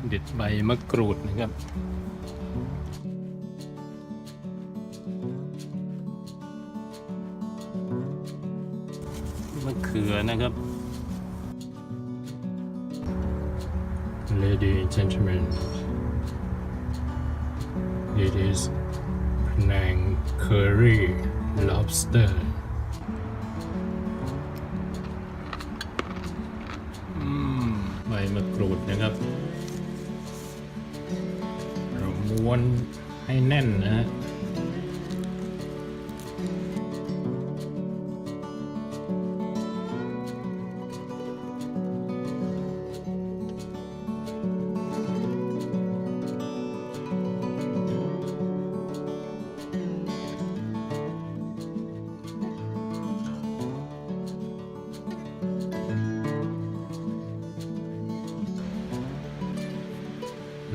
เด็ดใบมะกรูดนะครับมะเขือนะครับ Ladies and gentlemen, it is Panang Curry Lobster. ใบมะกรูดนะครับเราม้วนให้แน่นนะฮะ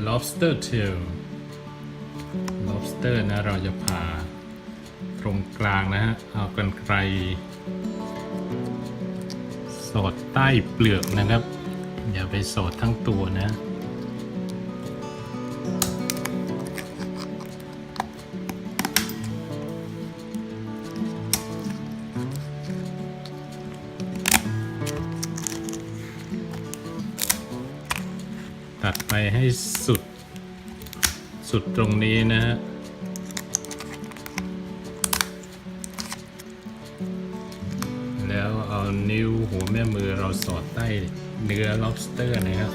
lobster tail lobster นะเราจะผ่าตรงกลางนะฮะเอากรรไกรสอดใต้เปลือกนะครับอย่าไปสอดทั้งตัวนะตัดไปให้สุดตรงนี้นะฮะแล้วเอานิ้วหัวแม่มือเราสอดใต้เนื้อ lobster นะครับ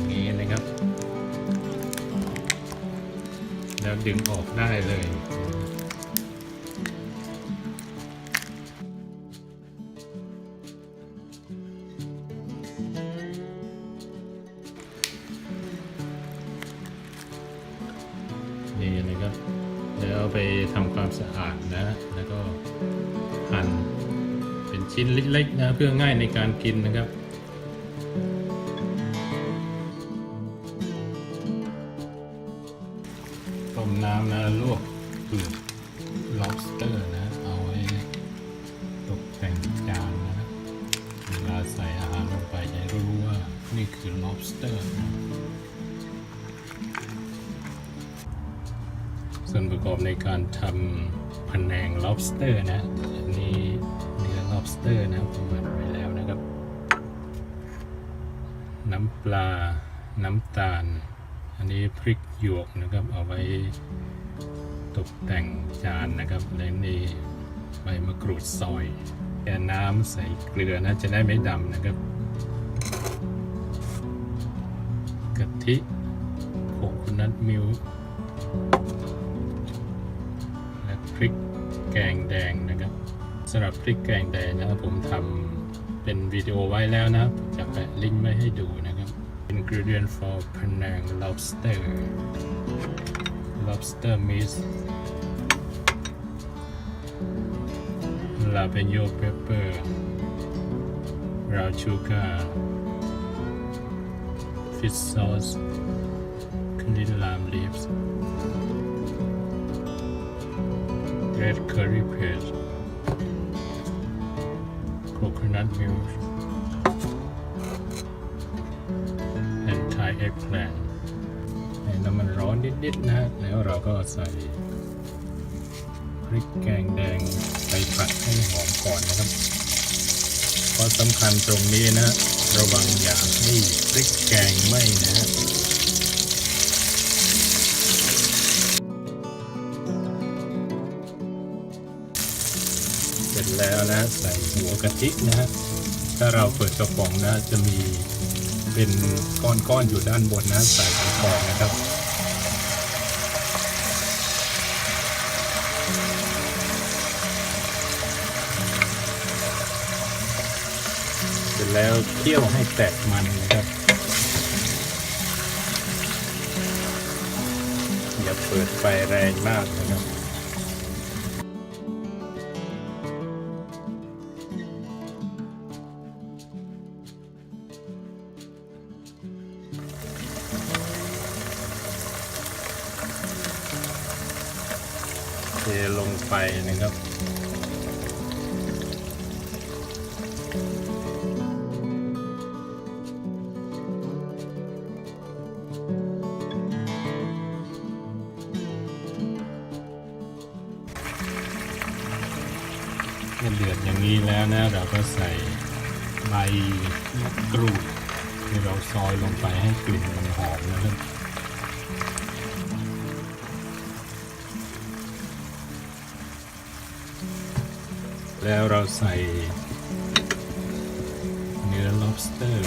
อย่างนี้นะครับแล้วดึงออกได้เลยนี่นะครับแล้วไปทำความสะอาดนะแล้วก็หั่นเป็นชิ้นเล็กๆนะเพื่อง่ายในการกินนะครับต้มน้ำนะลวกเปลือก lobster นะเอาไว้ตกแต่งจานนะเวลาใส่อาหารลงไปจะรู้ว่านี่คือ lobster นะส่วนประกอบในการทำพะแนง lobster นะอันนี้เนื้อ lobster นะผมหั่นไว้แล้วนะครับน้ำปลาน้ำตาลอันนี้พริกหยวกนะครับเอาไว้ตกแต่งจานนะครับและนี่ใบมะกรูดซอยแค่น้ำใส่เกลือนะจะได้ไม่ดำนะครับกะทิโคโคนัทมิลค์พริกแกงแดงนะครับสำหรับพริกแกงแดงนะครับผมทำเป็นวิดีโอไว้แล้วนะจะแปะลิงก์ไว้ให้ดูนะครับ Ingredient for Panang Lobster Lobster meat Jalapeno pepper brown sugar fish sauce candied lime leaves red curry paste coconut milk and Thai eggplant ให้น้ำมันร้อนนิดๆนะแล้วเราก็ใส่พริกแกงแดงไปผัดให้หอมก่อนนะครับเพราะสำคัญตรงนี้นะระวังอย่าให้พริกแกงไหม้นะ เสร็จแล้วนะใส่หัวกะทินะฮะถ้าเราเปิดกระป๋องนะจะมีเป็นก้อนๆอยู่ด้านบนนะใส่กระป๋องนะครับเสร็จแล้วเคี่ยวให้แตกมันนะครับอย่าเปิดไฟแรงมากนะครับเทลงไปนะครับ ดือดอย่างนี้แล้วนะเราก็ใส่ใบมะกรูดที่เราซอยลงไปให้กลิ่นมันหอมนะครับแล้วเราใส่เนื้อ lobster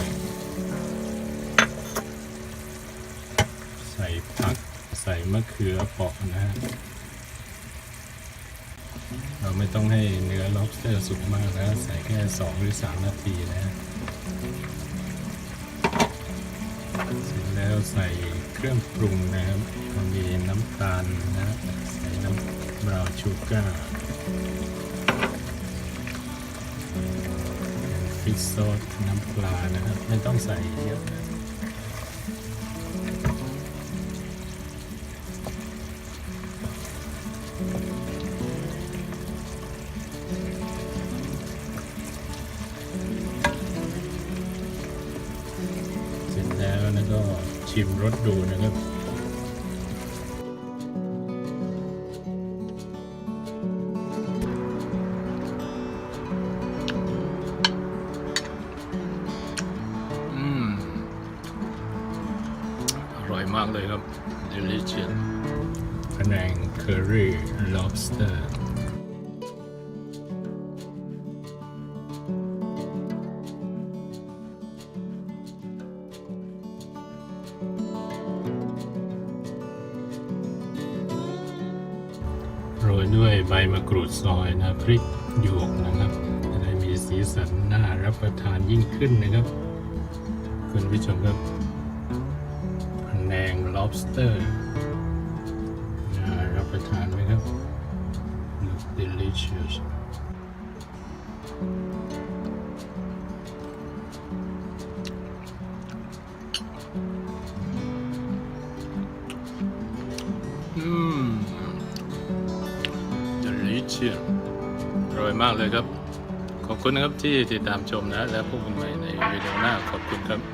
ใส่ผักใส่มะเขือเปราะนะฮะเราไม่ต้องให้เนื้อ lobster สุกมากนะใส่แค่2 หรือ 3 นาทีนะเสร็จแล้วใส่เครื่องปรุงนะครับมันมีน้ำตาลนะใส่น้ำบราวน์ชูการ์ฟิชซอสน้ำปลานะครับไม่ต้องใส่เยอะนะเสร็จแล้วนะก็ชิมรสดูนะครับอร่อยมากเลยครับ delicious พะแนง curry lobster โรยด้วยใบมะกรูดซอยนะพริกหยวกนะครับจะได้มีสีสันน่ารับประทานยิ่งขึ้นนะครับคุณผู้ชมครับพะแนง lobster น่ารับประทานไหมครับ look delicious delicious อร่อยมากเลยครับขอบคุณนะครับที่ติดตามชมนะและพบกันใหม่ในวิดีโอหน้าขอบคุณครับ